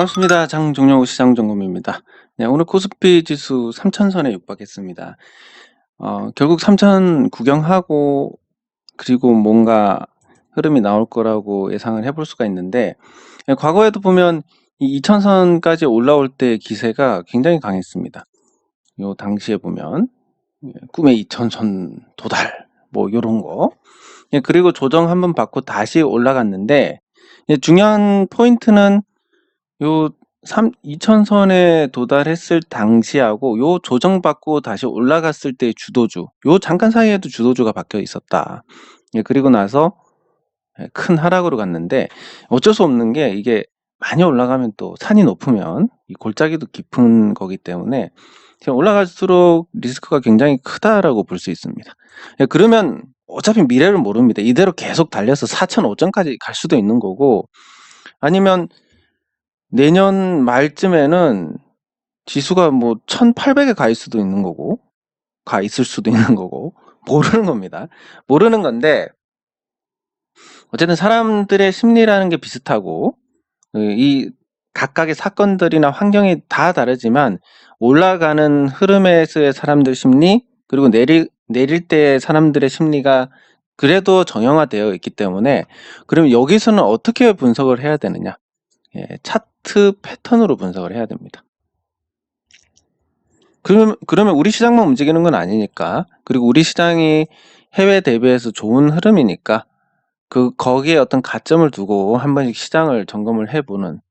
반갑습니다. 장종영호 시장점검입니다. 네, 오늘 코스피 지수 3,000선에 육박했습니다. 결국 3,000 구경하고 그리고 뭔가 흐름이 나올 거라고 예상을 해볼 수가 있는데, 과거에도 보면 이 2,000선까지 올라올 때 기세가 굉장히 강했습니다. 요 당시에 보면 꿈의 2,000선 도달 뭐 요런 거. 그리고 조정 한번 받고 다시 올라갔는데, 중요한 포인트는 요 2,000선에 도달했을 당시하고 요 조정받고 다시 올라갔을 때의 주도주, 요 잠깐 사이에도 주도주가 바뀌어 있었다. 그리고 나서 큰 하락으로 갔는데, 어쩔 수 없는 게 이게 많이 올라가면 또 산이 높으면 이 골짜기도 깊은 거기 때문에 올라갈수록 리스크가 굉장히 크다라고 볼 수 있습니다. 그러면 어차피 미래를 모릅니다. 이대로 계속 달려서 4,500까지 갈 수도 있는 거고, 아니면 내년 말쯤에는 지수가 뭐 1,800에 가 있을 수도 있는 거고, 모르는 겁니다. 모르는 건데, 어쨌든 사람들의 심리라는 게 비슷하고, 이 각각의 사건들이나 환경이 다 다르지만, 올라가는 흐름에서의 사람들 심리, 그리고 내릴 때의 사람들의 심리가 그래도 정형화되어 있기 때문에, 그럼 여기서는 어떻게 분석을 해야 되느냐? 차트 패턴으로 분석을 해야 됩니다. 그러면 우리 시장만 움직이는 건 아니니까, 그리고 우리 시장이 해외 대비해서 좋은 흐름이니까, 거기에 어떤 가점을 두고 한 번씩 시장을 점검을 해보는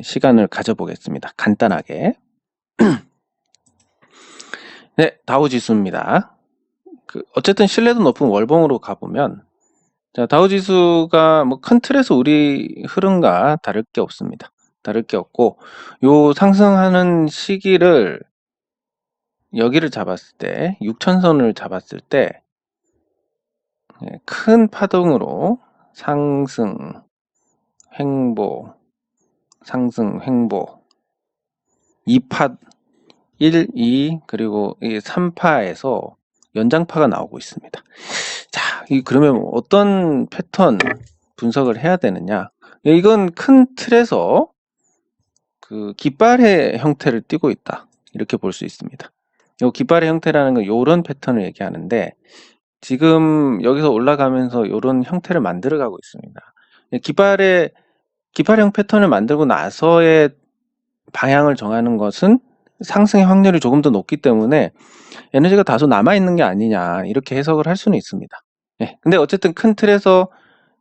시간을 가져보겠습니다. 간단하게. 네, 다우지수입니다. 어쨌든 신뢰도 높은 월봉으로 가보면, 자, 다우지수가 뭐 큰 틀에서 우리 흐름과 다를 게 없습니다. 다를 게 없고, 요 상승하는 시기를 여기를 잡았을 때, 6,000선을 잡았을 때, 큰 파동으로 상승, 횡보, 상승, 횡보, 2파, 1, 2, 그리고 3파에서 연장파가 나오고 있습니다. 자, 그러면 어떤 패턴 분석을 해야 되느냐? 이건 큰 틀에서 깃발의 형태를 띠고 있다. 이렇게 볼 수 있습니다. 이 깃발의 형태라는 건 이런 패턴을 얘기하는데, 지금 여기서 올라가면서 이런 형태를 만들어가고 있습니다. 깃발형 패턴을 만들고 나서의 방향을 정하는 것은 상승의 확률이 조금 더 높기 때문에 에너지가 다소 남아있는 게 아니냐, 이렇게 해석을 할 수는 있습니다. 근데 어쨌든 큰 틀에서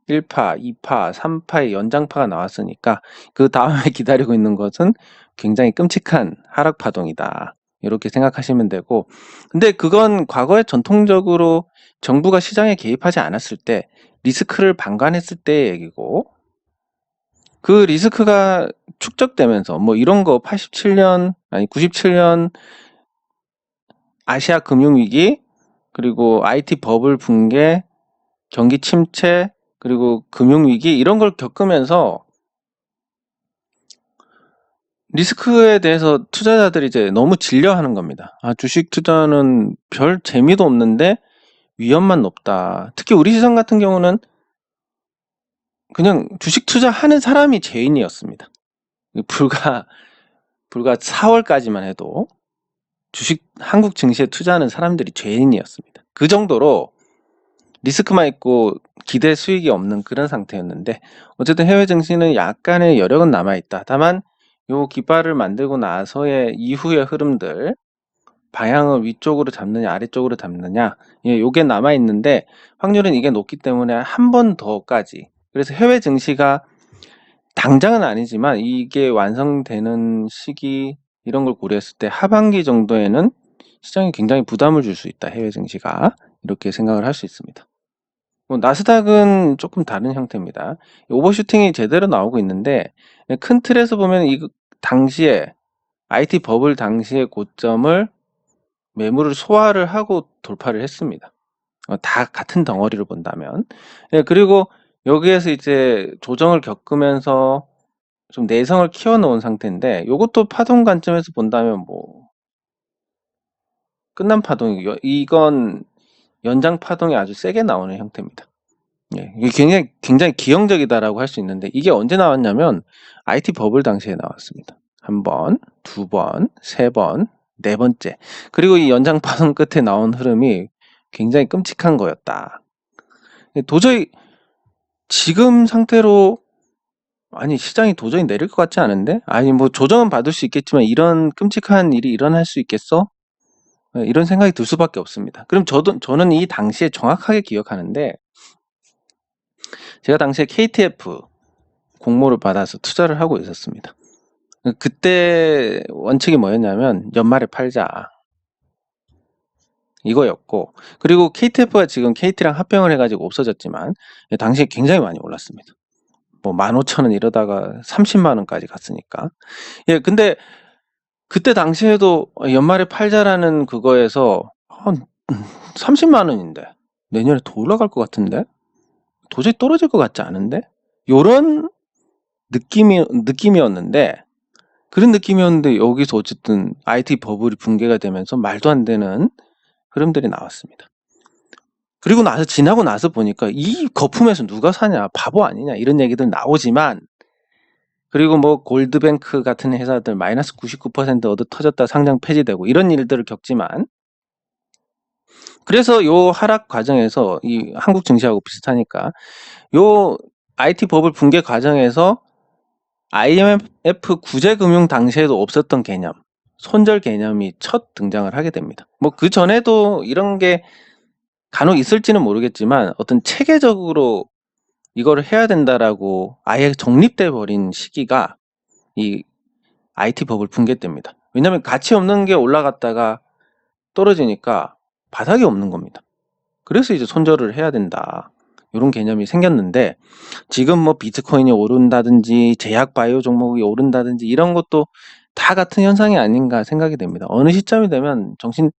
1파, 2파, 3파의 연장파가 나왔으니까 그 다음에 기다리고 있는 것은 굉장히 끔찍한 하락 파동이다, 이렇게 생각하시면 되고, 근데 그건 과거에 전통적으로 정부가 시장에 개입하지 않았을 때, 리스크를 방관했을 때의 얘기고, 그 리스크가 축적되면서 뭐 이런 거 97년 아시아 금융위기, 그리고 IT 버블 붕괴, 경기 침체, 그리고 금융위기, 이런 걸 겪으면서 리스크에 대해서 투자자들이 이제 너무 질려하는 겁니다. 주식 투자는 별 재미도 없는데 위험만 높다. 특히 우리 시장 같은 경우는 그냥 주식 투자하는 사람이 죄인이었습니다. 불과 4월까지만 해도 한국 증시에 투자하는 사람들이 죄인이었습니다. 그 정도로 리스크만 있고 기대 수익이 없는 그런 상태였는데, 어쨌든 해외 증시는 약간의 여력은 남아있다. 다만 요 깃발을 만들고 나서의 이후의 흐름들, 방향을 위쪽으로 잡느냐 아래쪽으로 잡느냐, 요게 남아있는데, 확률은 이게 높기 때문에 한 번 더까지, 그래서 해외 증시가 당장은 아니지만 이게 완성되는 시기, 이런 걸 고려했을 때 하반기 정도에는 시장이 굉장히 부담을 줄 수 있다, 해외 증시가. 이렇게 생각을 할 수 있습니다. 나스닥은 조금 다른 형태입니다. 오버슈팅이 제대로 나오고 있는데, 큰 틀에서 보면 이 당시에 IT 버블 당시의 고점을 매물을 소화를 하고 돌파를 했습니다. 다 같은 덩어리로 본다면. 그리고 여기에서 이제 조정을 겪으면서 좀 내성을 키워놓은 상태인데, 이것도 파동 관점에서 본다면 뭐 끝난 파동이고요. 이건 연장 파동이 아주 세게 나오는 형태입니다. 예, 이게 굉장히 기형적이다라고 할 수 있는데 이게 언제 나왔냐면 IT 버블 당시에 나왔습니다. 1번, 2번, 3번, 네 번째. 그리고 이 연장 파동 끝에 나온 흐름이 굉장히 끔찍한 거였다. 도저히 지금 상태로 아니 시장이 도저히 내릴 것 같지 않은데? 아니 뭐 조정은 받을 수 있겠지만 이런 끔찍한 일이 일어날 수 있겠어? 이런 생각이 들 수밖에 없습니다. 그럼 저는 이 당시에 정확하게 기억하는데 제가 당시에 KTF 공모를 받아서 투자를 하고 있었습니다. 그때 원칙이 뭐였냐면 연말에 팔자 이거였고, 그리고 KTF가 지금 KT랑 합병을 해가지고 없어졌지만 당시에 굉장히 많이 올랐습니다. 뭐 15,000원 이러다가 30만 원까지 갔으니까. 예, 근데 그때 당시에도 연말에 팔자라는 그거에서 한 30만 원인데 내년에 더 올라갈 것 같은데 도저히 떨어질 것 같지 않은데 요런 느낌이었는데 그런 느낌이었는데 여기서 어쨌든 IT 버블이 붕괴가 되면서 말도 안 되는 흐름들이 나왔습니다. 그리고 지나고 나서 보니까 이 거품에서 누가 사냐, 바보 아니냐 이런 얘기들 나오지만, 그리고 뭐 골드뱅크 같은 회사들 마이너스 99% 얻어 터졌다 상장 폐지되고 이런 일들을 겪지만, 그래서 요 하락 과정에서 이 한국 증시하고 비슷하니까 요 IT 버블 붕괴 과정에서 IMF 구제금융 당시에도 없었던 개념, 손절 개념이 첫 등장을 하게 됩니다. 뭐 그 전에도 이런 게 간혹 있을지는 모르겠지만 어떤 체계적으로 이거를 해야 된다라고 아예 정립돼 버린 시기가 이 IT 버블 붕괴 때입니다. 왜냐하면 가치 없는 게 올라갔다가 떨어지니까 바닥이 없는 겁니다. 그래서 이제 손절을 해야 된다. 이런 개념이 생겼는데 지금 뭐 비트코인이 오른다든지 제약 바이오 종목이 오른다든지 이런 것도 다 같은 현상이 아닌가 생각이 됩니다. 어느 시점이 되면 정신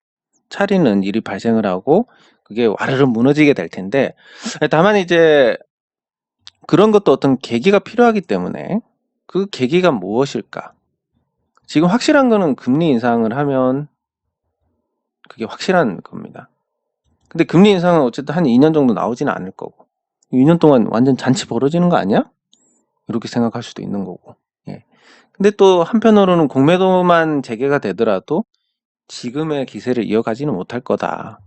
차리는 일이 발생을 하고 그게 와르르 무너지게 될 텐데, 다만 이제 그런 것도 어떤 계기가 필요하기 때문에 그 계기가 무엇일까? 지금 확실한 거는 금리 인상을 하면 그게 확실한 겁니다. 근데 금리 인상은 어쨌든 한 2년 정도 나오지는 않을 거고 2년 동안 완전 잔치 벌어지는 거 아니야? 이렇게 생각할 수도 있는 거고. 예. 근데 또 한편으로는 공매도만 재개가 되더라도 지금의 기세를 이어가지는 못할 거다.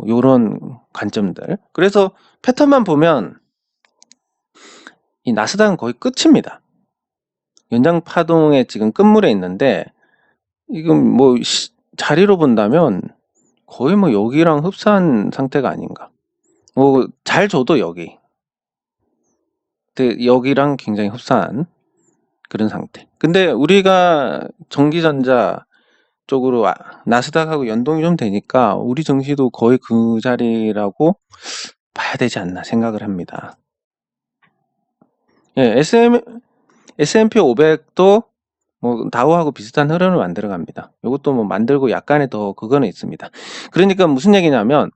요런 관점들. 그래서 패턴만 보면 이 나스닥은 거의 끝입니다. 연장 파동에 지금 끝물에 있는데 이건 뭐 자리로 본다면 거의 뭐 여기랑 흡사한 상태가 아닌가. 뭐 잘 줘도 여기. 근데 여기랑 굉장히 흡사한 그런 상태. 근데 우리가 전기전자 쪽으로 나스닥하고 연동이 좀 되니까 우리 증시도 거의 그 자리라고 봐야 되지 않나 생각을 합니다. 예, S&P 500도 뭐 다우하고 비슷한 흐름을 만들어 갑니다. 이것도 뭐 만들고 약간의 더 그거는 있습니다. 그러니까 무슨 얘기냐면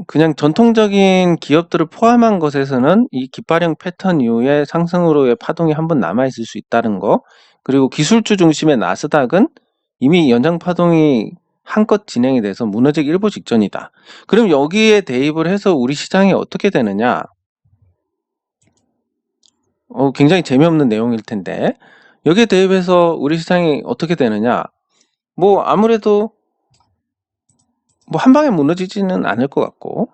그냥 전통적인 기업들을 포함한 것에서는 이 깃발형 패턴 이후에 상승으로의 파동이 한번 남아있을 수 있다는 거, 그리고 기술주 중심의 나스닥은 이미 연장 파동이 한껏 진행이 돼서 무너지기 일보 직전이다. 그럼 여기에 대입을 해서 우리 시장이 어떻게 되느냐? 굉장히 재미없는 내용일 텐데 여기에 대입해서 우리 시장이 어떻게 되느냐? 뭐 아무래도 뭐 한 방에 무너지지는 않을 것 같고,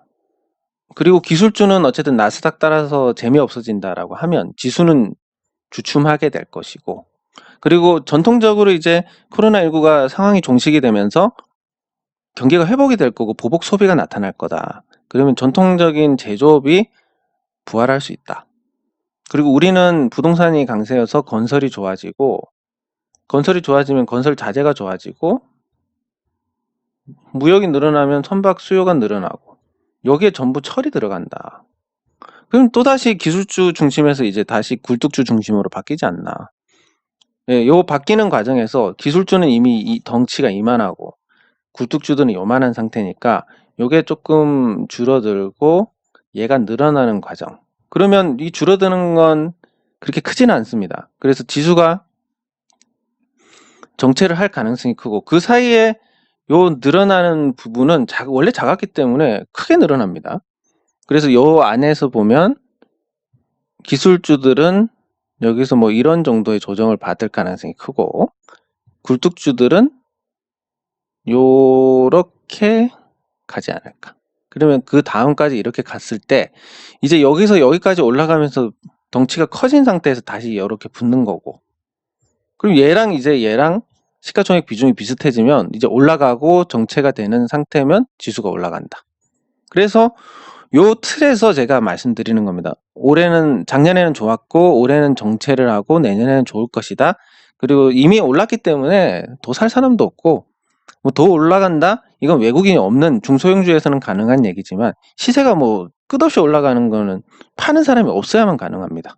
그리고 기술주는 어쨌든 나스닥 따라서 재미없어진다라고 하면 지수는 주춤하게 될 것이고, 그리고 전통적으로 이제 코로나19가 상황이 종식이 되면서 경기가 회복이 될 거고 보복 소비가 나타날 거다. 그러면 전통적인 제조업이 부활할 수 있다. 그리고 우리는 부동산이 강세여서 건설이 좋아지고, 건설이 좋아지면 건설 자재가 좋아지고, 무역이 늘어나면 선박 수요가 늘어나고, 여기에 전부 철이 들어간다. 그럼 또다시 기술주 중심에서 이제 다시 굴뚝주 중심으로 바뀌지 않나. 예, 요 바뀌는 과정에서 기술주는 이미 이 덩치가 이만하고 굴뚝주들은 요만한 상태니까 요게 조금 줄어들고 얘가 늘어나는 과정. 그러면 이 줄어드는 건 그렇게 크지는 않습니다. 그래서 지수가 정체를 할 가능성이 크고 그 사이에 요 늘어나는 부분은 원래 작았기 때문에 크게 늘어납니다. 그래서 요 안에서 보면 기술주들은 여기서 뭐 이런 정도의 조정을 받을 가능성이 크고, 굴뚝주들은 요렇게 가지 않을까. 그러면 그 다음까지 이렇게 갔을 때 이제 여기서 여기까지 올라가면서 덩치가 커진 상태에서 다시 이렇게 붙는 거고, 그럼 얘랑 시가총액 비중이 비슷해지면 이제 올라가고 정체가 되는 상태면 지수가 올라간다. 그래서 요 틀에서 제가 말씀드리는 겁니다. 작년에는 좋았고 올해는 정체를 하고 내년에는 좋을 것이다. 그리고 이미 올랐기 때문에 더 살 사람도 없고, 뭐 더 올라간다? 이건 외국인이 없는 중소형주에서는 가능한 얘기지만, 시세가 뭐 끝없이 올라가는 거는 파는 사람이 없어야만 가능합니다.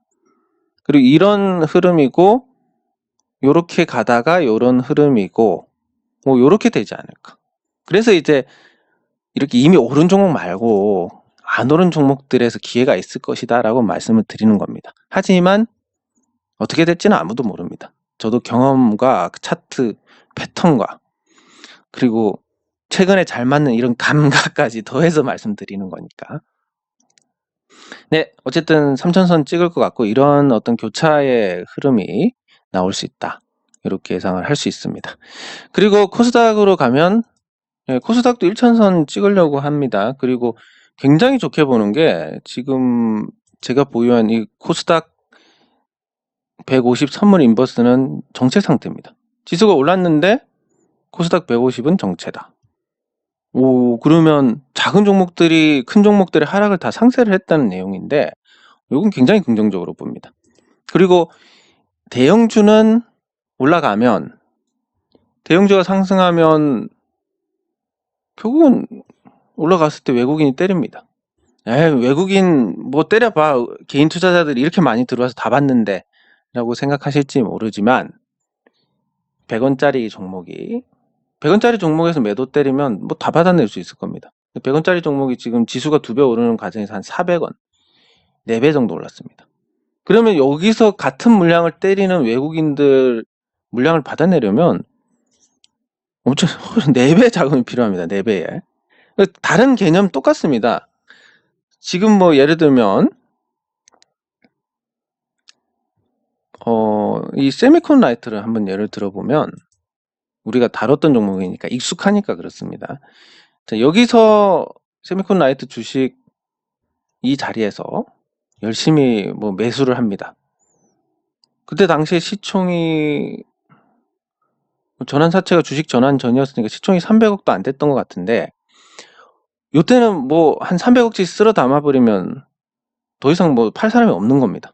그리고 이런 흐름이고, 요렇게 가다가 요런 흐름이고, 뭐 요렇게 되지 않을까. 그래서 이제 이렇게 이미 오른 종목 말고 안 오른 종목들에서 기회가 있을 것이다 라고 말씀을 드리는 겁니다. 하지만 어떻게 될지는 아무도 모릅니다. 저도 경험과 차트 패턴과 그리고 최근에 잘 맞는 이런 감각까지 더해서 말씀드리는 거니까. 네, 어쨌든 3천선 찍을 것 같고 이런 어떤 교차의 흐름이 나올 수 있다. 이렇게 예상을 할 수 있습니다. 그리고 코스닥으로 가면 코스닥도 1천선 찍으려고 합니다. 그리고 굉장히 좋게 보는 게 지금 제가 보유한 이 코스닥 150 선물 인버스는 정체 상태입니다. 지수가 올랐는데 코스닥 150은 정체다. 오, 그러면 작은 종목들이 큰 종목들의 하락을 다 상쇄를 했다는 내용인데, 이건 굉장히 긍정적으로 봅니다. 그리고 대형주는 올라가면, 대형주가 상승하면 결국은 올라갔을 때 외국인이 때립니다. 외국인 뭐 때려봐, 개인 투자자들이 이렇게 많이 들어와서 다 봤는데 라고 생각하실지 모르지만, 100원짜리 종목이 100원짜리 종목에서 매도 때리면 뭐 다 받아낼 수 있을 겁니다. 100원짜리 종목이 지금 지수가 2배 오르는 과정에서 한 400원, 4배 정도 올랐습니다. 그러면 여기서 같은 물량을 때리는 외국인들 물량을 받아내려면 엄청 4배 자금이 필요합니다. 4배에. 다른 개념 똑같습니다. 지금 뭐 예를 들면 이 세미콘 라이트를 한번 예를 들어보면, 우리가 다뤘던 종목이니까 익숙하니까 그렇습니다. 자, 여기서 세미콘 라이트 주식 이 자리에서 열심히 뭐 매수를 합니다. 그때 당시에 시총이 전환사채가 주식 전환 전이었으니까 시총이 300억도 안 됐던 것 같은데, 요때는 뭐 한 300억씩 쓸어 담아버리면 더 이상 뭐 팔 사람이 없는 겁니다.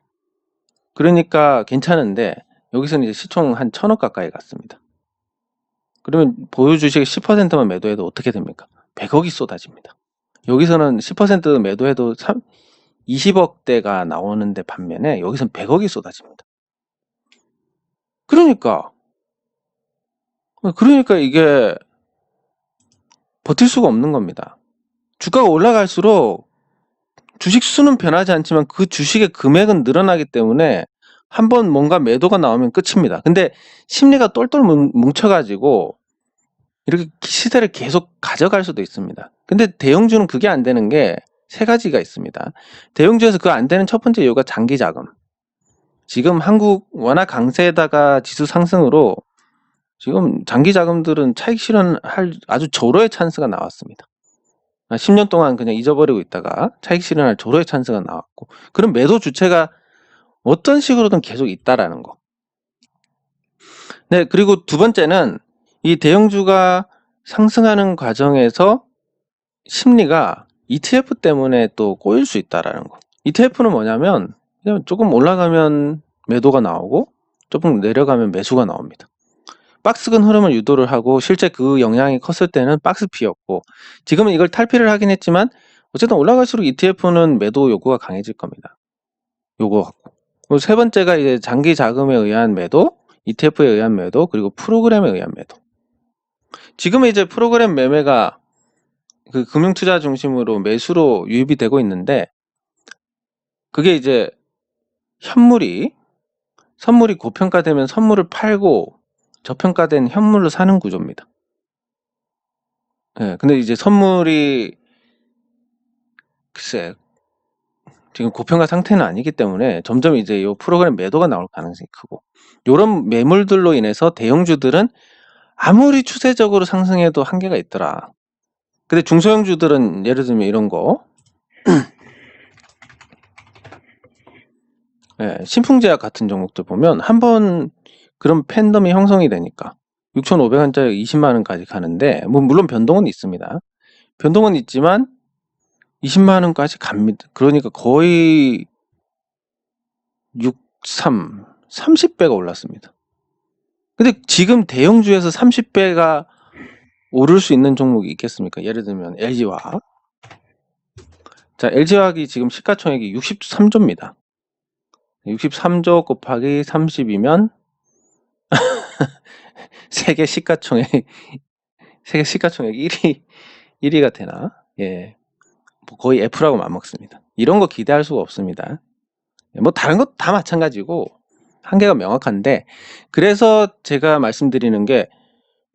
그러니까 괜찮은데 여기서는 이제 시총 한 1000억 가까이 갔습니다. 그러면 보유 주식 10%만 매도해도 어떻게 됩니까? 100억이 쏟아집니다. 여기서는 10% 매도해도 20억대가 나오는데 반면에 여기서는 100억이 쏟아집니다. 그러니까 이게 버틸 수가 없는 겁니다. 주가가 올라갈수록 주식 수는 변하지 않지만 그 주식의 금액은 늘어나기 때문에 한번 뭔가 매도가 나오면 끝입니다. 근데 심리가 똘똘 뭉쳐가지고 이렇게 시세를 계속 가져갈 수도 있습니다. 근데 대형주는 그게 안 되는 게 세 가지가 있습니다. 대형주에서 그거 안 되는 첫 번째 이유가 장기 자금. 지금 한국 워낙 강세에다가 지수 상승으로 지금 장기 자금들은 차익 실현할 아주 절호의 찬스가 나왔습니다. 10년 동안 그냥 잊어버리고 있다가 차익 실현할 절호의 찬스가 나왔고, 그럼 매도 주체가 어떤 식으로든 계속 있다라는 거. 네, 그리고 두 번째는 이 대형주가 상승하는 과정에서 심리가 ETF 때문에 또 꼬일 수 있다라는 거. ETF는 뭐냐면 그냥 조금 올라가면 매도가 나오고 조금 내려가면 매수가 나옵니다. 박스근 흐름을 유도를 하고 실제 그 영향이 컸을 때는 박스피였고, 지금은 이걸 탈피를 하긴 했지만 어쨌든 올라갈수록 ETF는 매도 요구가 강해질 겁니다. 요거 갖고. 세 번째가 이제 장기 자금에 의한 매도, ETF에 의한 매도, 그리고 프로그램에 의한 매도. 지금은 이제 프로그램 매매가 그 금융투자 중심으로 매수로 유입이 되고 있는데, 그게 이제 선물이 고평가되면 선물을 팔고 저평가된 현물로 사는 구조입니다. 네, 근데 이제 선물이 글쎄 지금 고평가 상태는 아니기 때문에 점점 이제 요 프로그램 매도가 나올 가능성이 크고, 요런 매물들로 인해서 대형주들은 아무리 추세적으로 상승해도 한계가 있더라. 근데 중소형주들은 예를 들면 이런 거 신풍제약 같은 종목들 보면 한번 그런 팬덤이 형성이 되니까 6,500원짜리 20만원까지 가는데, 뭐 물론 변동은 있습니다. 변동은 있지만 20만원까지 갑니다. 그러니까 거의 30배가 올랐습니다. 근데 지금 대형주에서 30배가 오를 수 있는 종목이 있겠습니까? 예를 들면 LG화학. 자, LG화학이 지금 시가총액이 63조입니다. 63조 곱하기 30이면 세계 시가총액 1위가 되나? 예. 뭐 거의 F라고 맞먹습니다. 이런 거 기대할 수가 없습니다. 뭐 다른 것도 다 마찬가지고 한계가 명확한데, 그래서 제가 말씀드리는 게,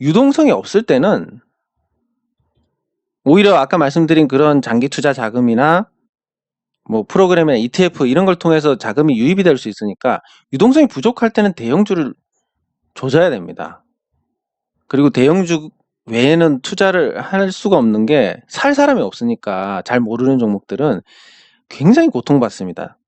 유동성이 없을 때는 오히려 아까 말씀드린 그런 장기 투자 자금이나 뭐 프로그램이나 ETF 이런 걸 통해서 자금이 유입이 될 수 있으니까, 유동성이 부족할 때는 대형주를 조져야 됩니다. 그리고 대형주 외에는 투자를 할 수가 없는 게, 살 사람이 없으니까 잘 모르는 종목들은 굉장히 고통받습니다.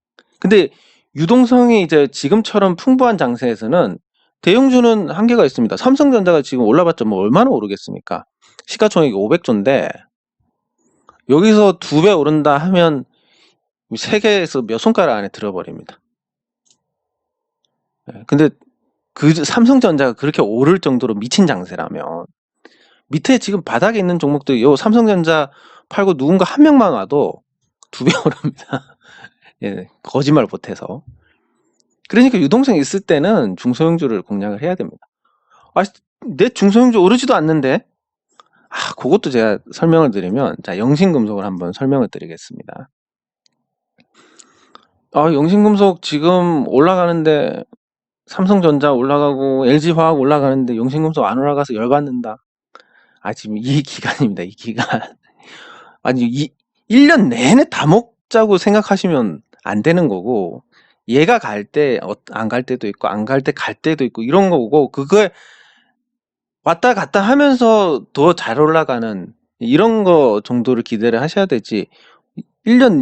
근데 유동성이 이제 지금처럼 풍부한 장세에서는 대형주는 한계가 있습니다. 삼성전자가 지금 올라봤자 뭐 얼마나 오르겠습니까? 시가총액이 500조인데 여기서 2배 오른다 하면 세계에서 몇 손가락 안에 들어버립니다. 근데 그 삼성전자가 그렇게 오를 정도로 미친 장세라면, 밑에 지금 바닥에 있는 종목들, 요 삼성전자 팔고 누군가 한 명만 와도 2배 오릅니다. 예, 거짓말 못해서. 그러니까 유동성이 있을 때는 중소형주를 공략을 해야 됩니다. 아, 내 중소형주 오르지도 않는데? 그것도 제가 설명을 드리면, 자, 영신금속을 한번 설명을 드리겠습니다. 영신금속 지금 올라가는데, 삼성전자 올라가고 LG화학 올라가는데 영신금속 안 올라가서 열받는다. 지금 이 기간입니다. 이 기간. 아니, 1년 내내 다 먹자고 생각하시면 안 되는 거고, 얘가 갈 때 안 갈 때도 있고, 안 갈 때 갈 때도 있고, 이런 거고, 그거에 왔다 갔다 하면서 더 잘 올라가는 이런 거 정도를 기대를 하셔야 되지, 1년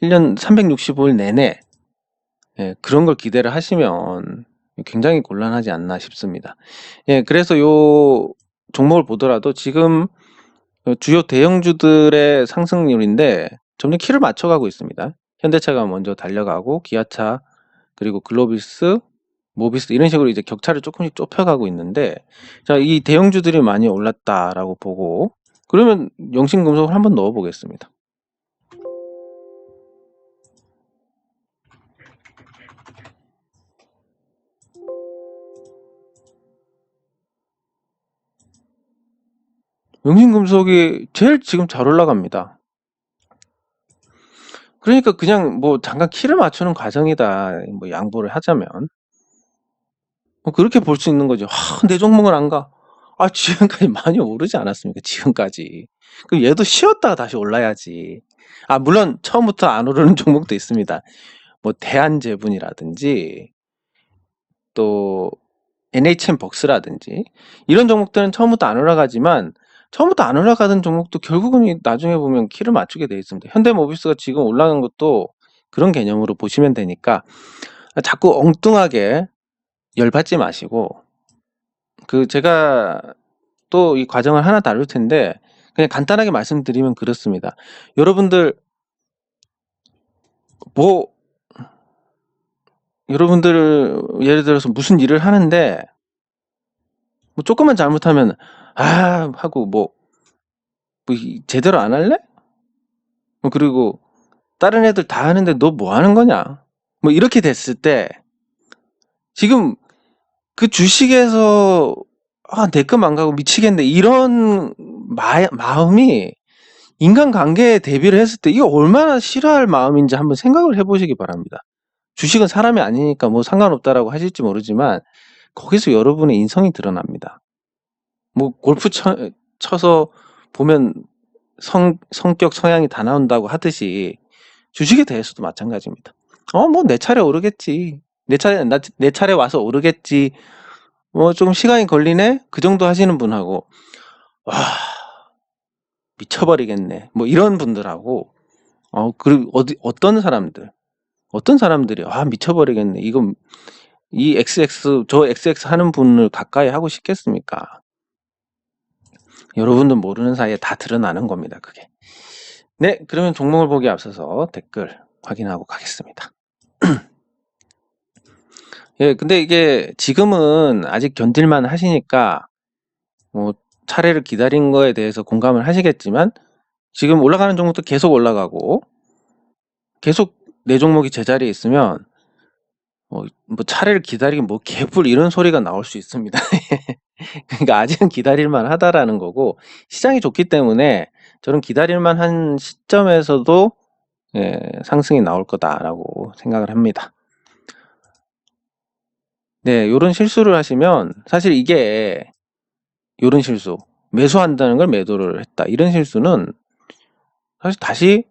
365일 내내 그런 걸 기대를 하시면 굉장히 곤란하지 않나 싶습니다. 그래서 요 종목을 보더라도 지금 주요 대형주들의 상승률인데 점점 키를 맞춰가고 있습니다. 현대차가 먼저 달려가고, 기아차, 그리고 글로비스, 모비스, 이런 식으로 이제 격차를 조금씩 좁혀가고 있는데, 자, 이 대형주들이 많이 올랐다라고 보고, 그러면 영신금속을 한번 넣어 보겠습니다. 영신금속이 제일 지금 잘 올라갑니다. 그러니까 그냥 뭐 잠깐 키를 맞추는 과정이다, 뭐 양보를 하자면. 그렇게 볼 수 있는 거죠. 내 종목은 안 가. 지금까지 많이 오르지 않았습니까? 지금까지. 그럼 얘도 쉬었다가 다시 올라야지. 물론 처음부터 안 오르는 종목도 있습니다. 뭐 대한제분이라든지 또 NHN벅스라든지 이런 종목들은 처음부터 안 올라가지만, 처음부터 안 올라가던 종목도 결국은 나중에 보면 키를 맞추게 돼 있습니다. 현대모비스가 지금 올라간 것도 그런 개념으로 보시면 되니까, 자꾸 엉뚱하게 열받지 마시고, 제가 또 이 과정을 하나 다룰 텐데 그냥 간단하게 말씀드리면 그렇습니다. 여러분들 예를 들어서 무슨 일을 하는데 뭐 조금만 잘못하면 하고 뭐 제대로 안 할래? 그리고 다른 애들 다 하는데 너 뭐 하는 거냐? 뭐 이렇게 됐을 때, 지금 그 주식에서 내 끔 안 가고 미치겠네, 이런 마음이 인간관계에 대비를 했을 때 이게 얼마나 싫어할 마음인지 한번 생각을 해보시기 바랍니다. 주식은 사람이 아니니까 뭐 상관없다라고 하실지 모르지만, 거기서 여러분의 인성이 드러납니다. 뭐 골프 쳐서 보면 성격 성향이 다 나온다고 하듯이, 주식에 대해서도 마찬가지입니다. 뭐 내 차례 오르겠지. 내 차례 와서 오르겠지. 뭐 좀 시간이 걸리네? 그 정도 하시는 분하고, 와, 미쳐버리겠네. 뭐 이런 분들하고, 그리고 어떤 사람들이, 미쳐버리겠네. 이 저 XX 하는 분을 가까이 하고 싶겠습니까? 여러분들 모르는 사이에 다 드러나는 겁니다, 그게. 네, 그러면 종목을 보기 앞서서 댓글 확인하고 가겠습니다. 예, 근데 이게 지금은 아직 견딜만 하시니까, 뭐, 차례를 기다린 거에 대해서 공감을 하시겠지만, 지금 올라가는 종목도 계속 올라가고, 계속 내 종목이 제자리에 있으면, 뭐 차례를 기다리긴 뭐 개뿔 이런 소리가 나올 수 있습니다. 그러니까 아직은 기다릴만 하다라는 거고, 시장이 좋기 때문에 저는 기다릴만 한 시점에서도 상승이 나올 거다라고 생각을 합니다. 네, 요런 실수를 하시면 사실 이게 요런 실수, 매수한다는 걸 매도를 했다, 이런 실수는 사실 다시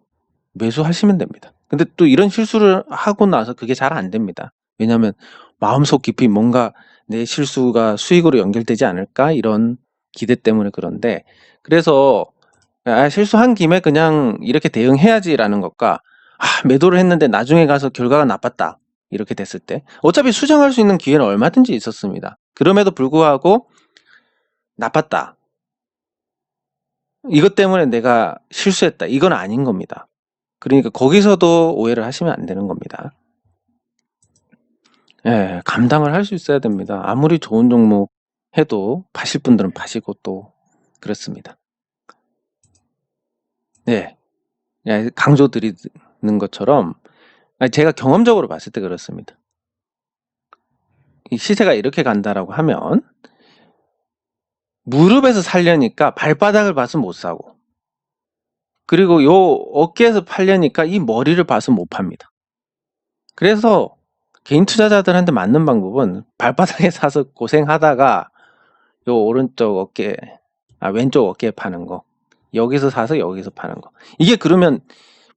매수하시면 됩니다. 근데 또 이런 실수를 하고 나서 그게 잘 안 됩니다. 왜냐하면 마음속 깊이 뭔가 내 실수가 수익으로 연결되지 않을까, 이런 기대 때문에. 그런데 그래서 실수한 김에 그냥 이렇게 대응해야지라는 것과, 매도를 했는데 나중에 가서 결과가 나빴다, 이렇게 됐을 때 어차피 수정할 수 있는 기회는 얼마든지 있었습니다. 그럼에도 불구하고 나빴다, 이것 때문에 내가 실수했다, 이건 아닌 겁니다. 그러니까 거기서도 오해를 하시면 안 되는 겁니다. 예, 감당을 할 수 있어야 됩니다. 아무리 좋은 종목 해도 파실 분들은 파시고 또 그렇습니다. 네, 강조드리는 것처럼 제가 경험적으로 봤을 때 그렇습니다. 이 시세가 이렇게 간다라고 하면 무릎에서 살려니까 발바닥을 봐서 못 사고, 그리고 요 어깨에서 팔려니까 이 머리를 봐서 못 팝니다. 그래서 개인 투자자들한테 맞는 방법은 발바닥에 사서 고생하다가 요 오른쪽 어깨, 왼쪽 어깨에 파는 거, 여기서 사서 여기서 파는 거. 이게 그러면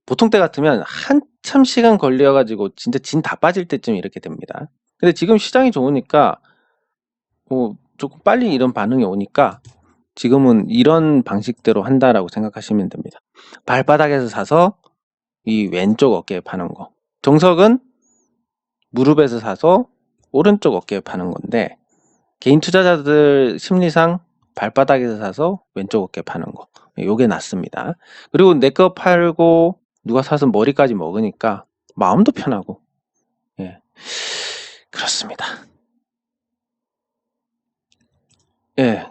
보통 때 같으면 한참 시간 걸려가지고 진짜 진 다 빠질 때쯤 이렇게 됩니다. 근데 지금 시장이 좋으니까 조금 빨리 이런 반응이 오니까 지금은 이런 방식대로 한다라고 생각하시면 됩니다. 발바닥에서 사서 이 왼쪽 어깨에 파는 거. 정석은 무릎에서 사서 오른쪽 어깨에 파는 건데, 개인 투자자들 심리상 발바닥에서 사서 왼쪽 어깨 파는 거, 요게 낫습니다. 그리고 내 거 팔고 누가 사서 머리까지 먹으니까 마음도 편하고, 그렇습니다.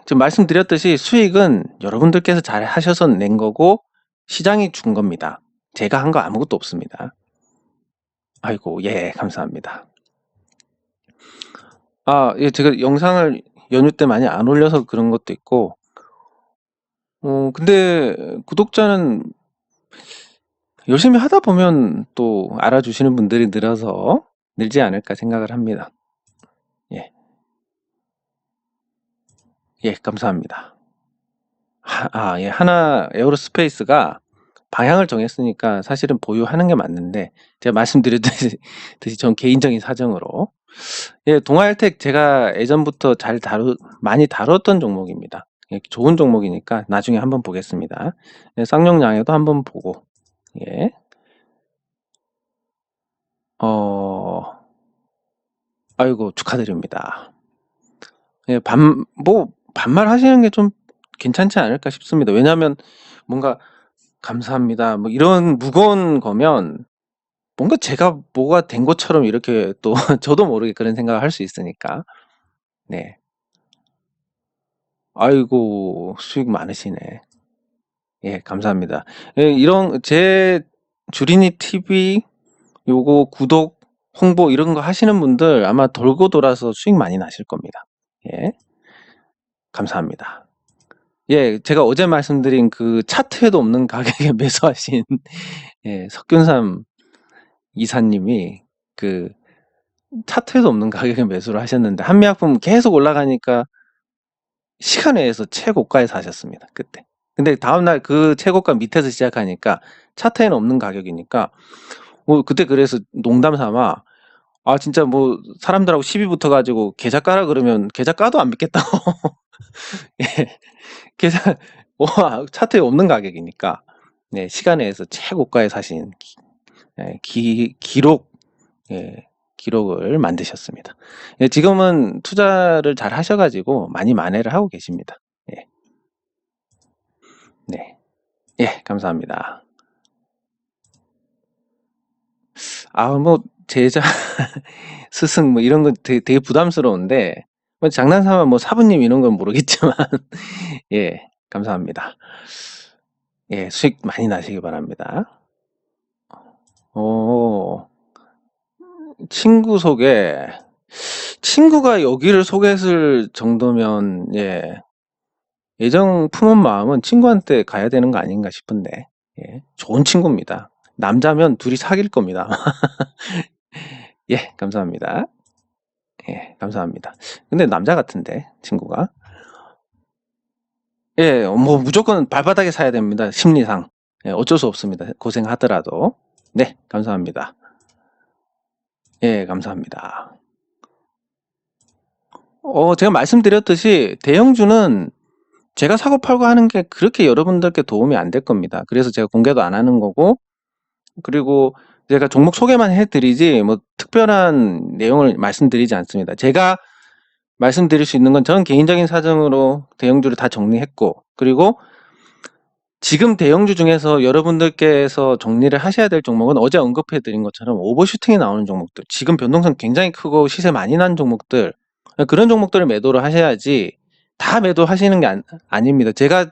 지금 말씀드렸듯이 수익은 여러분들께서 잘 하셔서 낸 거고 시장이 준 겁니다. 제가 한 거 아무것도 없습니다. 아이고, 감사합니다. 제가 영상을 연휴 때 많이 안 올려서 그런 것도 있고, 근데 구독자는 열심히 하다 보면 또 알아주시는 분들이 늘어서 늘지 않을까 생각을 합니다. 감사합니다. 하나 에어로스페이스가 방향을 정했으니까 사실은 보유하는 게 맞는데, 제가 말씀드렸듯이 전 개인적인 사정으로, 동아일텍 제가 예전부터 많이 다뤘던 종목입니다. 좋은 종목이니까 나중에 한번 보겠습니다. 쌍용양에도 한번 보고, 아이고, 축하드립니다. 반말하시는 게 좀 괜찮지 않을까 싶습니다. 왜냐하면 뭔가 감사합니다, 뭐 이런 무거운 거면 뭔가 제가 뭐가 된 것처럼 이렇게 또 저도 모르게 그런 생각을 할 수 있으니까. 네. 아이고, 수익 많으시네. 감사합니다. 이런 제 주린이 TV 요거 구독, 홍보 이런 거 하시는 분들 아마 돌고 돌아서 수익 많이 나실 겁니다. 감사합니다. 제가 어제 말씀드린 그 차트에도 없는 가격에 매수하신 석균삼 이사님이 그 차트에도 없는 가격에 매수를 하셨는데, 한미약품 계속 올라가니까 시간에 의해서 최고가에 사셨습니다, 그때. 근데 다음날 그 최고가 밑에서 시작하니까 차트에는 없는 가격이니까 그때 그래서 농담 삼아 진짜 뭐 사람들하고 시비 붙어가지고 계좌 까라 그러면 계좌 까도 안 믿겠다고. 예, 계좌 차트에 없는 가격이니까 네, 시간에서 최고가에 사신 기록 기록을 만드셨습니다. 예, 지금은 투자를 잘 하셔가지고 많이 만회를 하고 계십니다. 예. 네. 예, 감사합니다. 뭐 제자 스승 뭐 이런 건 되게 부담스러운데 뭐 장난삼아 뭐 사부님 이런 건 모르겠지만 예, 감사합니다. 예, 수익 많이 나시기 바랍니다. 친구 소개. 친구가 여기를 소개했을 정도면 애정 품은 마음은 친구한테 가야 되는 거 아닌가 싶은데 좋은 친구입니다. 남자면 둘이 사귈 겁니다. 예, 감사합니다. 예, 감사합니다. 근데 남자 같은데 친구가 뭐 무조건 발바닥에 사야 됩니다. 심리상 어쩔 수 없습니다. 고생하더라도. 네, 감사합니다. 예, 감사합니다. 제가 말씀드렸듯이 대형주는 제가 사고 팔고 하는 게 그렇게 여러분들께 도움이 안 될 겁니다. 그래서 제가 공개도 안 하는 거고, 그리고 제가 종목 소개만 해드리지 뭐 특별한 내용을 말씀드리지 않습니다. 제가 말씀드릴 수 있는 건 저는 개인적인 사정으로 대형주를 다 정리했고, 그리고 지금 대형주 중에서 여러분들께서 정리를 하셔야 될 종목은 어제 언급해드린 것처럼 오버슈팅이 나오는 종목들, 지금 변동성 굉장히 크고 시세 많이 난 종목들, 그런 종목들을 매도를 하셔야지 다 매도하시는 게 아닙니다. 제가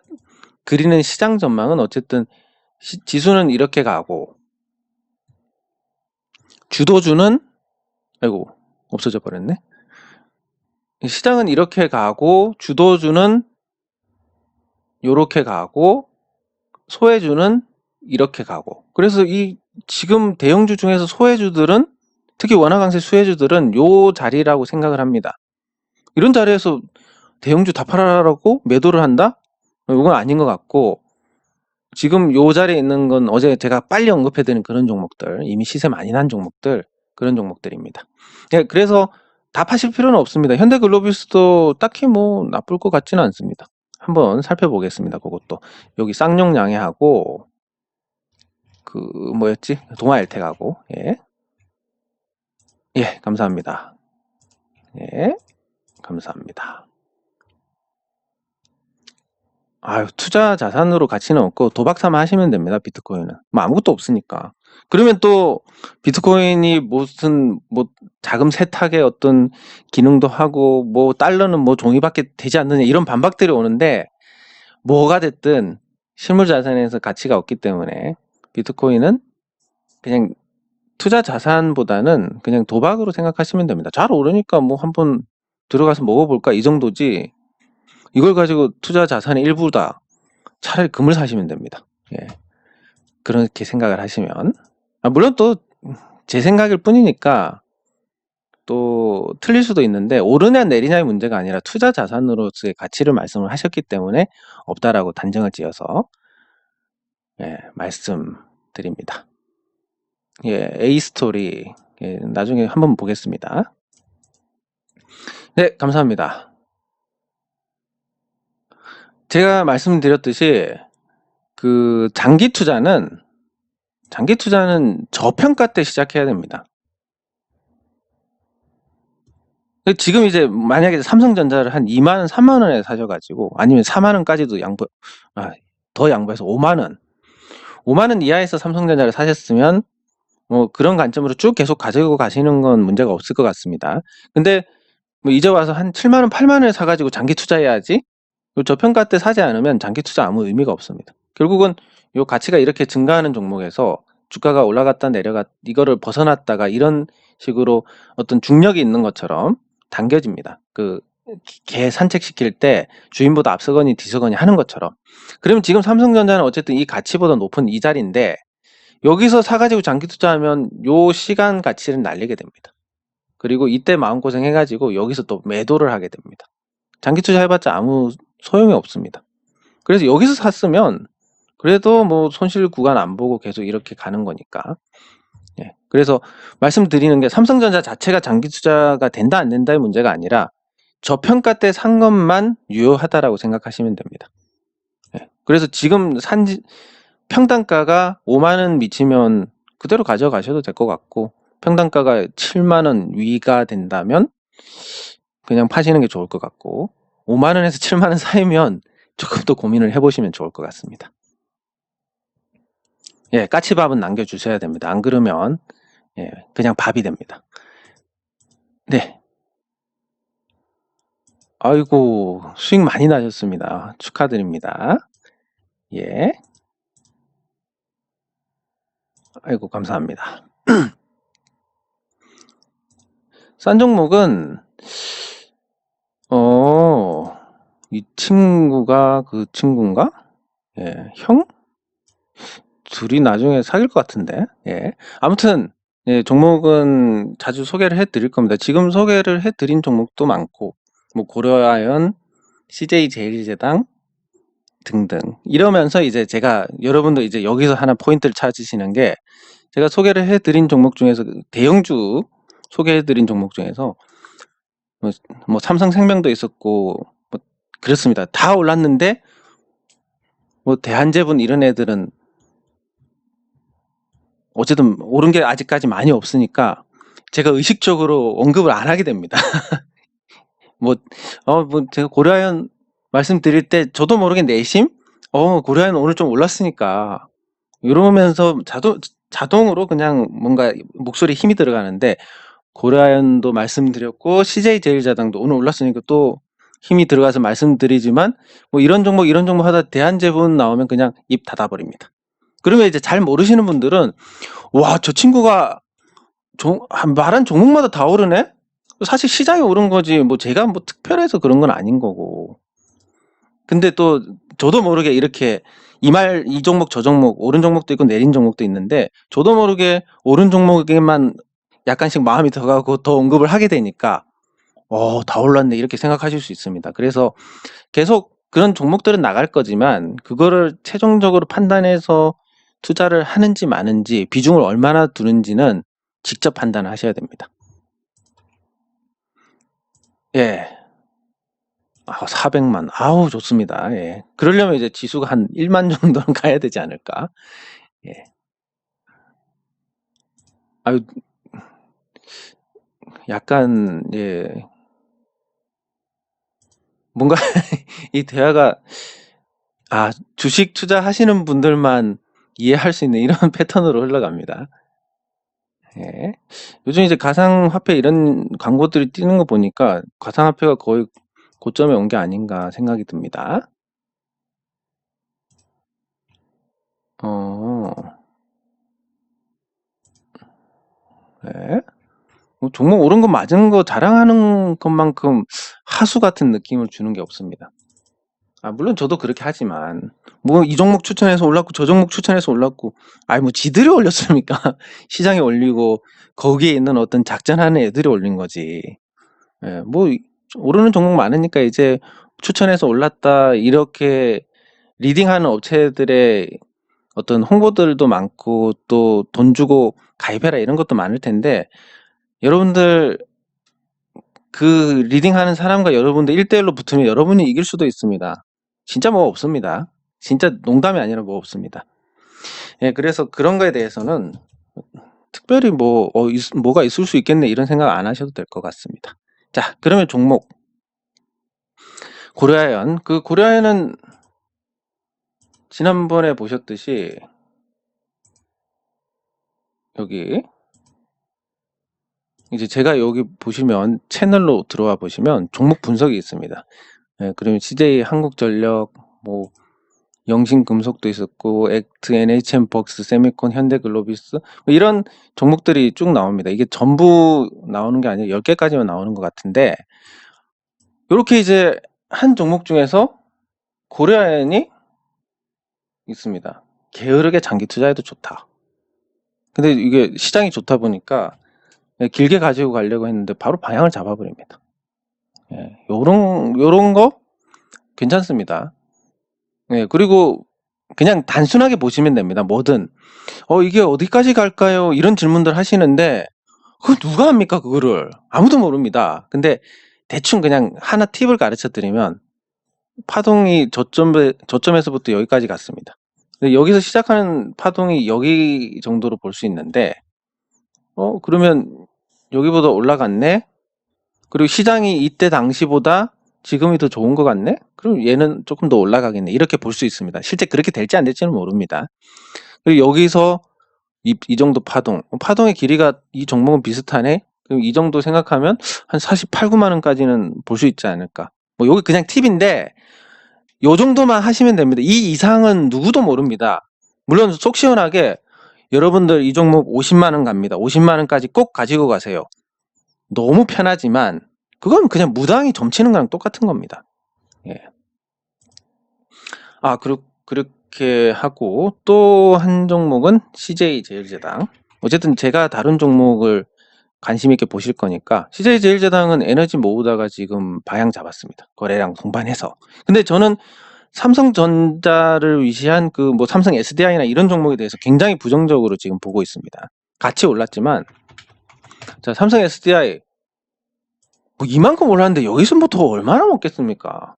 그리는 시장 전망은 어쨌든 지수는 이렇게 가고 주도주는 아이고 없어져 버렸네. 시장은 이렇게 가고 주도주는 이렇게 가고 소외주는 이렇게 가고, 그래서 이 지금 대형주 중에서 소외주들은 특히 원화 강세 수혜주들은 요 자리라고 생각을 합니다. 이런 자리에서 대형주 다 팔아라고 매도를 한다? 이건 아닌 것 같고, 지금 요 자리에 있는 건 어제 제가 빨리 언급해드린 그런 종목들, 이미 시세 많이 난 종목들, 그런 종목들입니다. 그래서 다 파실 필요는 없습니다. 현대글로비스도 딱히 뭐 나쁠 것 같지는 않습니다. 한번 살펴보겠습니다. 그것도 여기 쌍용양해하고 그 뭐였지? 동아엘텍하고 예, 감사합니다. 예, 감사합니다. 투자 자산으로 가치는 없고 도박 삼아 하시면 됩니다. 비트코인은 뭐 아무것도 없으니까. 그러면 또 비트코인이 무슨 뭐 자금 세탁의 어떤 기능도 하고 뭐 달러는 뭐 종이밖에 되지 않느냐 이런 반박들이 오는데, 뭐가 됐든 실물 자산에서 가치가 없기 때문에 비트코인은 그냥 투자 자산보다는 그냥 도박으로 생각하시면 됩니다. 잘 오르니까 뭐 한번 들어가서 먹어볼까 이 정도지, 이걸 가지고 투자 자산의 일부다, 차라리 금을 사시면 됩니다. 그렇게 생각을 하시면, 물론 또 제 생각일 뿐이니까 또 틀릴 수도 있는데, 오르냐 내리냐의 문제가 아니라 투자 자산으로서의 가치를 말씀을 하셨기 때문에 없다라고 단정을 지어서 말씀드립니다. A스토리 나중에 한번 보겠습니다. 네, 감사합니다. 제가 말씀드렸듯이 그 장기 투자는 저평가 때 시작해야 됩니다. 지금 이제 만약에 삼성전자를 한 2만 원, 3만 원에 사셔가지고, 아니면 4만 원까지도 더 양보해서 5만 원, 5만 원 이하에서 삼성전자를 사셨으면 뭐 그런 관점으로 쭉 계속 가지고 가시는 건 문제가 없을 것 같습니다. 근데 뭐 이제 와서 한 7만 원, 8만 원에 사가지고 장기 투자해야지, 저평가 때 사지 않으면 장기 투자 아무 의미가 없습니다. 결국은 요 가치가 이렇게 증가하는 종목에서 주가가 올라갔다 내려갔다 이거를 벗어났다가 이런 식으로 어떤 중력이 있는 것처럼 당겨집니다. 그 개 산책시킬 때 주인보다 앞서거니 뒤서거니 하는 것처럼. 그러면 지금 삼성전자는 어쨌든 이 가치보다 높은 이 자리인데, 여기서 사가지고 장기 투자하면 요 시간 가치를 날리게 됩니다. 그리고 이때 마음고생 해가지고 여기서 또 매도를 하게 됩니다. 장기 투자 해봤자 아무 소용이 없습니다. 그래서 여기서 샀으면 그래도 뭐 손실 구간 안 보고 계속 이렇게 가는 거니까. 예. 그래서 말씀드리는 게 삼성전자 자체가 장기 투자가 된다 안 된다의 문제가 아니라 저평가 때 산 것만 유효하다라고 생각하시면 됩니다. 예. 그래서 지금 평단가가 5만 원 미치면 그대로 가져가셔도 될 것 같고, 평단가가 7만 원 위가 된다면 그냥 파시는 게 좋을 것 같고, 5만 원에서 7만 원 사이면 조금 더 고민을 해보시면 좋을 것 같습니다. 예, 까치밥은 남겨주셔야 됩니다. 안 그러면 예, 그냥 밥이 됩니다. 네. 아이고, 수익 많이 나셨습니다. 축하드립니다. 예. 아이고, 감사합니다. 싼 종목은 이 친구가 그 친구인가? 예, 형? 둘이 나중에 사귈 것 같은데. 예. 아무튼 예, 종목은 자주 소개를 해드릴 겁니다. 지금 소개를 해드린 종목도 많고, 뭐 고려아연, CJ제일제당 등등 이러면서 이제 제가 여러분도 이제 여기서 하나 포인트를 찾으시는 게, 제가 소개를 해드린 종목 중에서 대형주 소개해드린 종목 중에서 뭐 삼성생명도 있었고 뭐 그렇습니다. 다 올랐는데 뭐 대한제분 이런 애들은 어쨌든 오른 게 아직까지 많이 없으니까 제가 의식적으로 언급을 안 하게 됩니다. 뭐 제가 고려아연 말씀드릴 때 저도 모르게 내심 고려아연 오늘 좀 올랐으니까 이러면서 자동으로 그냥 뭔가 목소리에 힘이 들어가는데, 고려아연도 말씀드렸고 CJ제일제당도 오늘 올랐으니까 또 힘이 들어가서 말씀드리지만, 뭐 이런 종목 하다 대한제분 나오면 그냥 입 닫아버립니다. 그러면 이제 잘 모르시는 분들은 와, 저 친구가 말한 종목마다 다 오르네? 사실 시장이 오른 거지 뭐 제가 뭐 특별해서 그런 건 아닌 거고. 근데 또 저도 모르게 이렇게 이 종목 저 종목, 오른 종목도 있고 내린 종목도 있는데, 저도 모르게 오른 종목에만 약간씩 마음이 더 가고 더 언급을 하게 되니까 다 올랐네 이렇게 생각하실 수 있습니다. 그래서 계속 그런 종목들은 나갈 거지만 그거를 최종적으로 판단해서 투자를 하는지 마는지, 비중을 얼마나 두는지는 직접 판단하셔야 됩니다. 예. 400만. 아우, 좋습니다. 예. 그러려면 이제 지수가 한 1만 정도는 가야 되지 않을까? 예. 아유, 약간, 예. 뭔가 이 대화가, 주식 투자하시는 분들만 이해할 수 있는 이런 패턴으로 흘러갑니다. 예. 요즘 이제 가상화폐 이런 광고들이 뛰는 거 보니까 가상화폐가 거의 고점에 온 게 아닌가 생각이 듭니다. 네. 종목 오른 거 맞은 거 자랑하는 것만큼 하수 같은 느낌을 주는 게 없습니다. 물론 저도 그렇게 하지만 뭐 이 종목 추천해서 올랐고 저 종목 추천해서 올랐고, 뭐 지들이 올렸습니까? 시장에 올리고 거기에 있는 어떤 작전하는 애들이 올린 거지. 예, 뭐 오르는 종목 많으니까 이제 추천해서 올랐다 이렇게 리딩하는 업체들의 어떤 홍보들도 많고 또 돈 주고 가입해라 이런 것도 많을 텐데, 여러분들 그 리딩하는 사람과 여러분들 1대1로 붙으면 여러분이 이길 수도 있습니다. 진짜 뭐 없습니다. 진짜 농담이 아니라 뭐 없습니다. 예, 그래서 그런 거에 대해서는 특별히 뭐가 있을 수 있겠네 이런 생각 안 하셔도 될 것 같습니다. 자, 그러면 종목 고려아연. 그 고려아연은 지난번에 보셨듯이 여기 이제 제가 여기 보시면 채널로 들어와 보시면 종목 분석이 있습니다. 예, 그러면 CJ 한국전력, 뭐 영신금속도 있었고, 액트, NHN벅스, 세미콘, 현대글로비스 뭐 이런 종목들이 쭉 나옵니다. 이게 전부 나오는 게 아니라 10개까지만 나오는 것 같은데, 이렇게 이제 한 종목 중에서 고려아연이 있습니다. 게으르게 장기 투자해도 좋다. 근데 이게 시장이 좋다 보니까 길게 가지고 가려고 했는데 바로 방향을 잡아버립니다. 예, 요런 거 괜찮습니다. 네, 그리고 그냥 단순하게 보시면 됩니다. 뭐든 이게 어디까지 갈까요? 이런 질문들 하시는데 그걸 누가 합니까? 그거를 아무도 모릅니다. 근데 대충 그냥 하나 팁을 가르쳐 드리면 파동이 저점에서부터 여기까지 갔습니다. 근데 여기서 시작하는 파동이 여기 정도로 볼 수 있는데 그러면 여기보다 올라갔네? 그리고 시장이 이때 당시보다 지금이 더 좋은 것 같네? 그럼 얘는 조금 더 올라가겠네. 이렇게 볼 수 있습니다. 실제 그렇게 될지 안 될지는 모릅니다. 그리고 여기서 이 정도 파동의 길이가 이 종목은 비슷하네? 그럼 이 정도 생각하면 한 48, 9만 원까지는 볼 수 있지 않을까. 뭐 여기 그냥 팁인데 요 정도만 하시면 됩니다. 이 이상은 누구도 모릅니다. 물론 속 시원하게 여러분들 이 종목 50만 원 갑니다. 50만 원까지 꼭 가지고 가세요. 너무 편하지만 그건 그냥 무당이 점치는 거랑 똑같은 겁니다. 예. 그렇게 하고 또 한 종목은 CJ제일제당. 어쨌든 제가 다른 종목을 관심 있게 보실 거니까 CJ제일제당은 에너지 모으다가 지금 방향 잡았습니다. 거래량 동반해서. 근데 저는 삼성전자를 위시한 그 뭐 삼성 SDI나 이런 종목에 대해서 굉장히 부정적으로 지금 보고 있습니다. 같이 올랐지만 자, 삼성 SDI 뭐 이만큼 올랐는데 여기서부터 얼마나 먹겠습니까?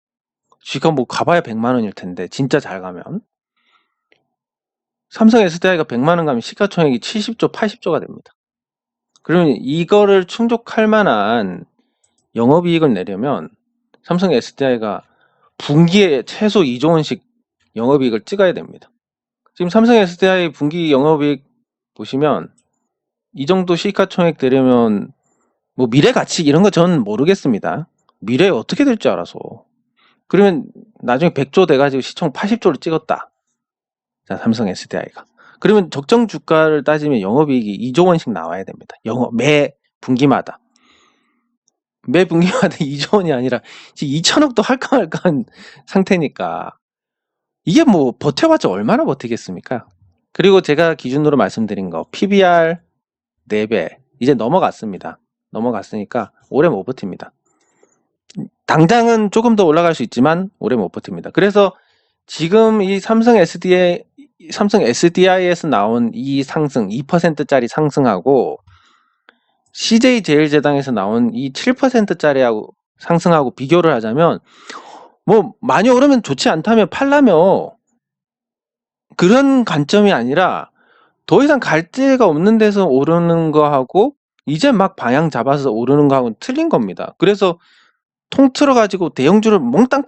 지금 뭐 가봐야 100만 원일 텐데 진짜 잘 가면 삼성 SDI가 100만 원 가면 시가총액이 70조, 80조가 됩니다. 그러면 이거를 충족할 만한 영업이익을 내려면 삼성 SDI가 분기에 최소 2조 원씩 영업이익을 찍어야 됩니다. 지금 삼성 SDI 분기 영업이익 보시면 이 정도 시가총액 되려면 뭐 미래 가치 이런 거 저는 모르겠습니다. 미래에 어떻게 될 줄 알아서. 그러면 나중에 100조 돼가지고 시총 80조를 찍었다. 자, 삼성 SDI가. 그러면 적정 주가를 따지면 영업이익이 2조 원씩 나와야 됩니다. 매 분기마다. 매 분기마다 2조 원이 아니라 2천억도 할까 말까한 상태니까 이게 뭐 버텨봤자 얼마나 버티겠습니까? 그리고 제가 기준으로 말씀드린 거 PBR 4배 이제 넘어갔습니다. 넘어갔으니까 오래 못 버팁니다. 당장은 조금 더 올라갈 수 있지만 오래 못 버팁니다. 그래서 지금 이 삼성 SDI에서 나온 이 상승 2%짜리 상승하고 CJ제일제당에서 나온 이 7%짜리하고 상승하고 비교를 하자면 뭐 많이 오르면 좋지 않다며 팔라며 그런 관점이 아니라 더 이상 갈 데가 없는 데서 오르는 거하고 이제 막 방향 잡아서 오르는 거하고는 틀린 겁니다. 그래서 통틀어 가지고 대형주를 몽땅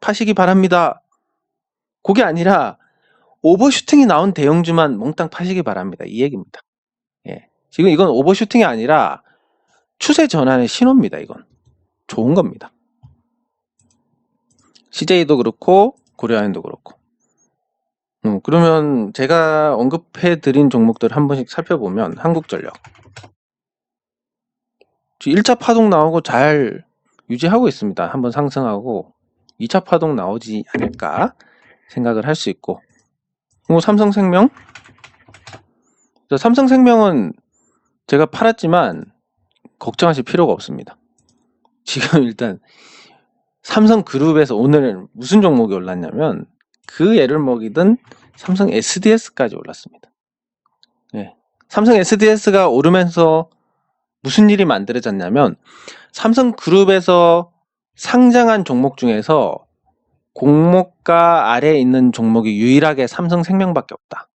파시기 바랍니다. 그게 아니라 오버슈팅이 나온 대형주만 몽땅 파시기 바랍니다. 이 얘기입니다. 예. 지금 이건 오버슈팅이 아니라 추세 전환의 신호입니다. 이건 좋은 겁니다. CJ도 그렇고 고려아연도 그렇고. 그러면 제가 언급해 드린 종목들 한 번씩 살펴보면 한국전력 1차 파동 나오고 잘 유지하고 있습니다. 한번 상승하고 2차 파동 나오지 않을까 생각을 할 수 있고 삼성생명 삼성생명은 제가 팔았지만 걱정하실 필요가 없습니다. 지금 일단 삼성그룹에서 오늘 무슨 종목이 올랐냐면 그 애를 먹이던 삼성 SDS까지 올랐습니다. 네. 삼성 SDS가 오르면서 무슨 일이 만들어졌냐면 삼성그룹에서 상장한 종목 중에서 공모가 아래에 있는 종목이 유일하게 삼성생명밖에 없다.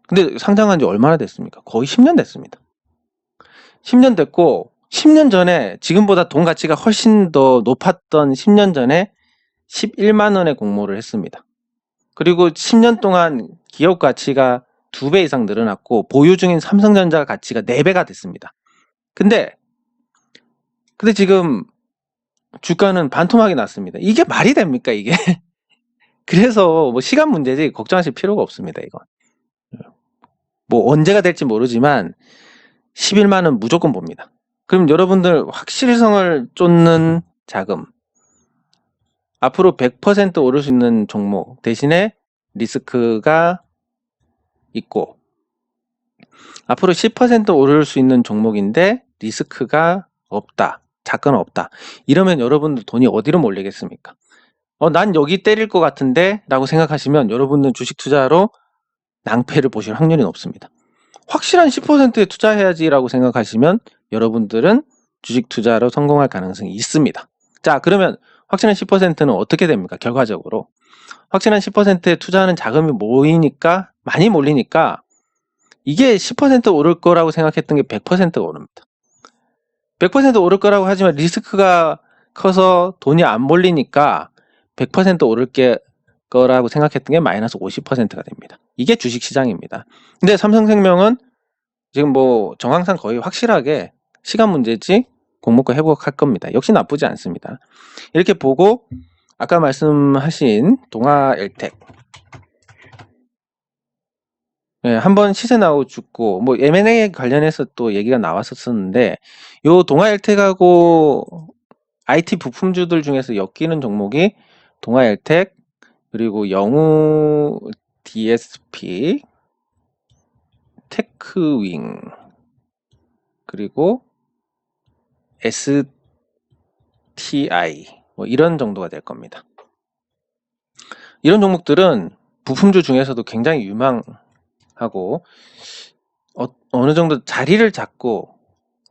근데 상장한 지 얼마나 됐습니까? 거의 10년 됐습니다. 10년 됐고 10년 전에 지금보다 돈 가치가 훨씬 더 높았던 10년 전에 11만 원의 공모를 했습니다. 그리고 10년 동안 기업 가치가 2배 이상 늘어났고 보유 중인 삼성전자 가치가 4배가 됐습니다. 근데 지금 주가는 반토막이 났습니다. 이게 말이 됩니까 이게? 그래서 뭐 시간 문제지 걱정하실 필요가 없습니다. 이건 뭐 언제가 될지 모르지만 11만 원 무조건 봅니다. 그럼 여러분들 확실성을 쫓는 자금 앞으로 100% 오를 수 있는 종목 대신에 리스크가 있고 앞으로 10% 오를 수 있는 종목인데 리스크가 없다. 자금은 없다. 이러면 여러분들 돈이 어디로 몰리겠습니까? 난 여기 때릴 것 같은데 라고 생각하시면 여러분은 주식 투자로 낭패를 보실 확률이 높습니다. 확실한 10%에 투자해야지라고 생각하시면 여러분들은 주식 투자로 성공할 가능성이 있습니다. 자, 그러면 확실한 10%는 어떻게 됩니까? 결과적으로 확실한 10%에 투자하는 자금이 모이니까, 많이 몰리니까 이게 10% 오를 거라고 생각했던 게 100%가 오릅니다. 100% 오를 거라고 하지만 리스크가 커서 돈이 안 몰리니까 100% 오를 거라고 생각했던 게 마이너스 50%가 됩니다. 이게 주식시장입니다. 근데 삼성생명은 지금 뭐 정황상 거의 확실하게 시간 문제지 공모가 회복할 겁니다. 역시 나쁘지 않습니다. 이렇게 보고 아까 말씀하신 동아엘텍, 한번 시세 나오고 죽고 뭐 M&A 관련해서 또 얘기가 나왔었는데 요 동아엘텍하고 IT 부품주들 중에서 엮이는 종목이 동아엘텍, 그리고 영우 DSP, 테크윙, 그리고 STI 뭐 이런 정도가 될 겁니다. 이런 종목들은 부품주 중에서도 굉장히 유망하고 어느 정도 자리를 잡고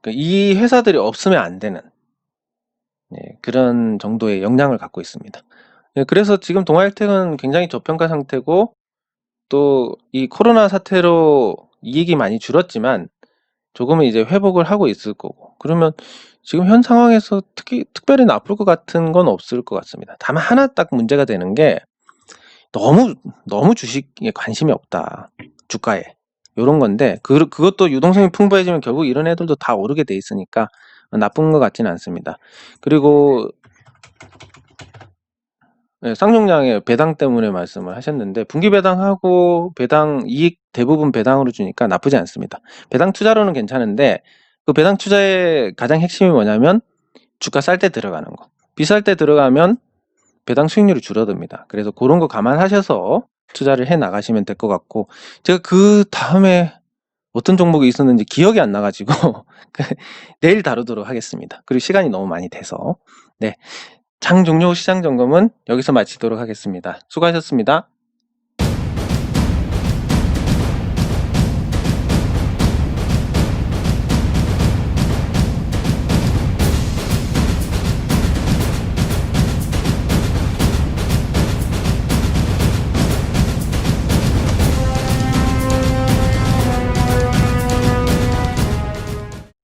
이 회사들이 없으면 안 되는 그런 정도의 역량을 갖고 있습니다. 그래서 지금 동아일텍은 굉장히 저평가 상태고 또 이 코로나 사태로 이익이 많이 줄었지만 조금은 이제 회복을 하고 있을 거고, 그러면 지금 현 상황에서 특별히 나쁠 것 같은 건 없을 것 같습니다. 다만 하나 딱 문제가 되는 게 너무 주식에 관심이 없다, 주가에, 요런 건데 그것도 유동성이 풍부해지면 결국 이런 애들도 다 오르게 돼 있으니까 나쁜 것 같지는 않습니다. 그리고 쌍용량의 배당 때문에 말씀을 하셨는데 분기 배당하고 배당 이익 대부분 배당으로 주니까 나쁘지 않습니다. 배당 투자로는 괜찮은데 그 배당 투자의 가장 핵심이 뭐냐면 주가 쌀 때 들어가는 거. 비쌀 때 들어가면 배당 수익률이 줄어듭니다. 그래서 그런 거 감안하셔서 투자를 해 나가시면 될 것 같고, 제가 그 다음에 어떤 종목이 있었는지 기억이 안 나가지고 내일 다루도록 하겠습니다. 그리고 시간이 너무 많이 돼서. 네. 장 종료 시장 점검은 여기서 마치도록 하겠습니다. 수고하셨습니다.